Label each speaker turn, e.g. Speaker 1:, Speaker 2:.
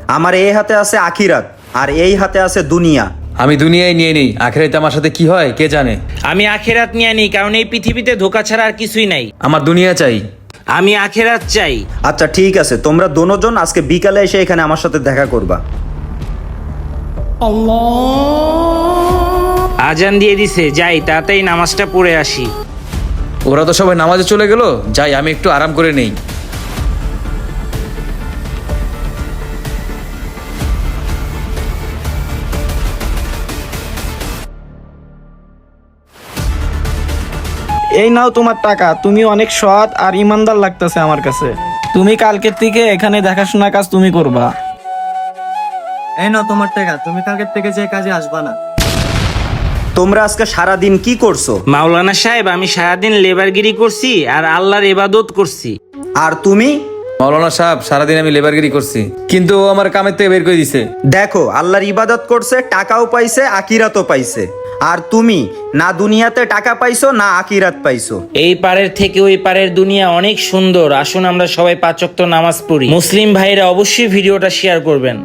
Speaker 1: আমার এই হাতে আছে আখিরাত আর এই হাতে আছে দুনিয়া।
Speaker 2: আমি দুনিয়ায় নিয়ে নিই, আখেরাতে আমার সাথে কি হয় কে জানে।
Speaker 3: আমি আখেরাত নিয়ে নিই, কারণ এই পৃথিবীতে ধোঁকা ছাড়া আর কিছুই নাই।
Speaker 2: আমার দুনিয়া চাই।
Speaker 3: আমি আখেরাত চাই।
Speaker 1: আচ্ছা ঠিক আছে, তোমরা দোনোজন আজকে বিকালে এসে এখানে আমার সাথে দেখা করবা।
Speaker 3: আজান দিয়ে দিছে, যাই তাড়াতাড়ি নামাজটা পড়ে আসি।
Speaker 2: ওরা তো সবাই নামাজে চলে গেল, যাই আমি একটু আরাম করে নেই।
Speaker 4: এই নাও তোমার টাকা, তুমি অনেক সৎ আর ইমানদার লাগতেছে আমার কাছে। তুমি কালকের থেকে এখানে দেখাশোনা কাজ তুমি করবা।
Speaker 5: এই নাও তোমার টাকা, তুমি কালকের থেকে যে কাজে আসবা না।
Speaker 1: তোমরা আজকে সারা দিন কি করছো?
Speaker 3: মাওলানা সাহেব, আমি সারাদিন লেবারগিরি করছি আর আল্লাহর ইবাদত করছি।
Speaker 1: আর তুমি?
Speaker 2: মাওলানা সাহেব, সারাদিন আমি লেবারগিরি করছি, কিন্তু ও আমার কামের থেকে বের করে দিছে।
Speaker 1: দেখো, আল্লাহর ইবাদত করছে, টাকাও পাইছে, আখিরাতও পাইছে। আর তুমি না দুনিয়াতে টাকা পাইছো না আখিরাত পাইছো।
Speaker 3: এই পারের থেকে ওই পারের দুনিয়া অনেক সুন্দর। আসুন আমরা সবাই 5 ওয়াক্ত নামাজ পড়ি। মুসলিম ভাইরা অবশ্যই ভিডিওটা শেয়ার করবেন।